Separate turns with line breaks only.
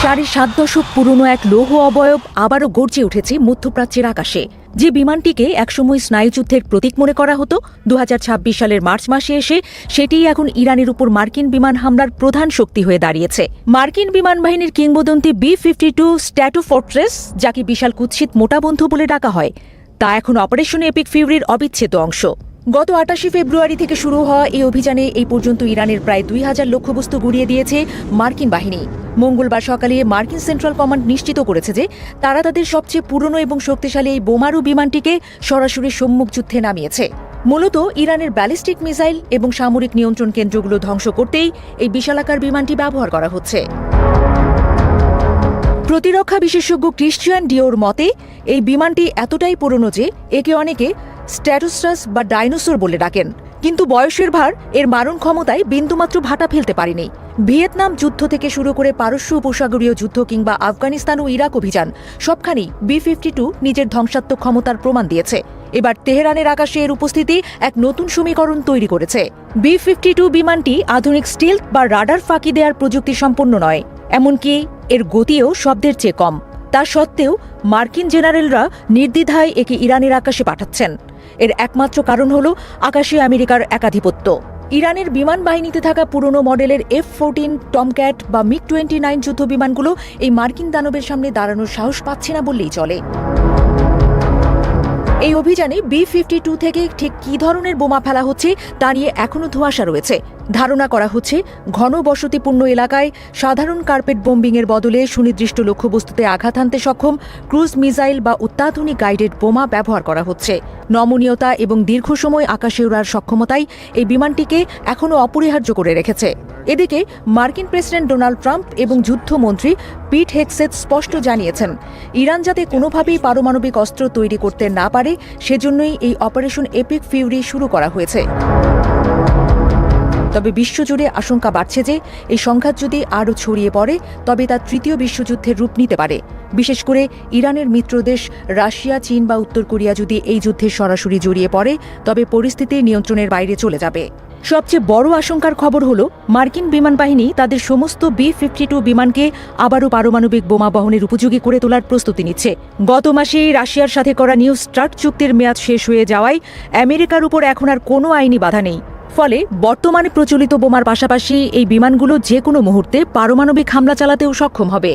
৭.৫ দশক পুরনো এক লৌহ অবয়ব আবারও গর্জে উঠেছে মধ্যপ্রাচ্যের আকাশে। যে বিমানটিকে একসময় স্নায়ুযুদ্ধের প্রতীক মনে করা হতো, ২০২৬ সালের মার্চ মাসে এসে সেটিই এখন ইরানের উপর মার্কিন বিমান হামলার প্রধান শক্তি হয়ে দাঁড়িয়েছে। মার্কিন বিমান বাহিনীর কিংবদন্তি B-52 স্ট্র্যাটোফোর্ট্রেস, যাকে বিশাল কুৎসিত মোটা বন্ধু বলে ডাকা হয়, তা এখন অপারেশন এপিক ফিউরির অবিচ্ছেদ্য অংশ। গত ২৮ ফেব্রুয়ারি থেকে শুরু হওয়া এই অভিযানে এই পর্যন্ত ইরানের প্রায় ২,০০০ লক্ষ্যবস্তু গুঁড়িয়ে দিয়েছে মার্কিন বাহিনী। মঙ্গলবার সকালে মার্কিন সেন্ট্রাল কমান্ড নিশ্চিত করেছে যে তারা তাদের সবচেয়ে পুরনো এবং শক্তিশালী এই বোমারু বিমানটিকে সরাসরি সম্মুখ যুদ্ধে নামিয়েছে। মূলত ইরানের ব্যালিস্টিক মিসাইল এবং সামরিক নিয়ন্ত্রণ কেন্দ্রগুলো ধ্বংস করতেই এই বিশালাকার বিমানটি ব্যবহার করা হচ্ছে। প্রতিরক্ষা বিশেষজ্ঞ ক্রিশ্চিয়ান ডিওর মতে, এই বিমানটি এতটাই পুরনো যে একে অনেকে স্ট্র্যাটোসাস বা ডাইনোসর বলে ডাকেন, কিন্তু বয়সের ভার এর মারণ ক্ষমতায় বিন্দুমাত্র ভাটা ফেলতে পারেনি। ভিয়েতনাম যুদ্ধ থেকে শুরু করে পারস্য উপসাগরীয় যুদ্ধ কিংবা আফগানিস্তান ও ইরাক অভিযান, সবখানেই B-52 নিজের ধ্বংসাত্মক ক্ষমতার প্রমাণ দিয়েছে। এবার তেহরানের আকাশে এর উপস্থিতি এক নতুন সমীকরণ তৈরি করেছে। B-52 বিমানটি আধুনিক স্টিলথ বা রাডার ফাঁকি দেওয়ার প্রযুক্তি সম্পন্ন নয়, এমনকি এর গতিও শব্দের চেয়ে কম। তা সত্ত্বেও মার্কিন জেনারেলরা নির্দ্বিধায় একে ইরানের আকাশে পাঠাচ্ছেন। এর একমাত্র কারণ হল আকাশে আমেরিকার একাধিপত্য। ইরানের বিমান বাহিনীতে থাকা পুরনো মডেলের F-14 টমক্যাট বা MiG-29 যুদ্ধ বিমানগুলো এই মার্কিন দানবের সামনে দাঁড়ানোর সাহস পাচ্ছে না বললেই চলে। এই অভিযানে B-52 থেকে ঠিক কী ধরনের বোমা ফেলা হচ্ছে তা নিয়ে এখনও ধোঁয়াশা রয়েছে। ধারণা করা হচ্ছে ঘন বসতিপূর্ণ এলাকায় সাধারণ কার্পেট বোম্বিংয়ের বদলে সুনির্দিষ্ট লক্ষ্যবস্তুতে আঘাত হানতে সক্ষম ক্রুজ মিসাইল বা অত্যাধুনিক গাইডেড বোমা ব্যবহার করা হচ্ছে। নমনীয়তা এবং দীর্ঘ সময় আকাশে ওড়ার সক্ষমতাই এই বিমানটিকে এখনও অপরিহার্য করে রেখেছে। এদিকে মার্কিন প্রেসিডেন্ট ডোনাল্ড ট্রাম্প এবং যুদ্ধমন্ত্রী পিট হেগসেথ স্পষ্ট জানিয়েছেন, ইরান যাতে কোনোভাবেই পারমাণবিক অস্ত্র তৈরি করতে না পারে সেজন্যই এই অপারেশন এপিক ফিউরি শুরু করা হয়েছে। তবে বিশ্বজুড়ে আশঙ্কা বাড়ছে যে এই সংঘাত যদি আরও ছড়িয়ে পড়ে তবে তা তৃতীয় বিশ্বযুদ্ধের রূপ নিতে পারে। বিশেষ করে ইরানের মিত্রদেশ রাশিয়া, চীন বা উত্তর কোরিয়া যদি এই যুদ্ধে সরাসরি জড়িয়ে পড়ে তবে পরিস্থিতি নিয়ন্ত্রণের বাইরে চলে যাবে। সবচেয়ে বড় আশঙ্কার খবর হল, মার্কিন বিমান বাহিনী তাদের সমস্ত B-52 বিমানকে আবারও পারমাণবিক বোমা বহনের উপযোগী করে তোলার প্রস্তুতি নিচ্ছে। গত মাসেই রাশিয়ার সাথে করা নিউ স্টার্ট চুক্তির মেয়াদ শেষ হয়ে যাওয়ায় আমেরিকার উপর এখন আর কোনো আইনি বাধা নেই। ফলে বর্তমানে প্রচলিত বোমার পাশাপাশি এই বিমানগুলো যে কোনো মুহূর্তে পারমাণবিক হামলা চালাতেও সক্ষম হবে।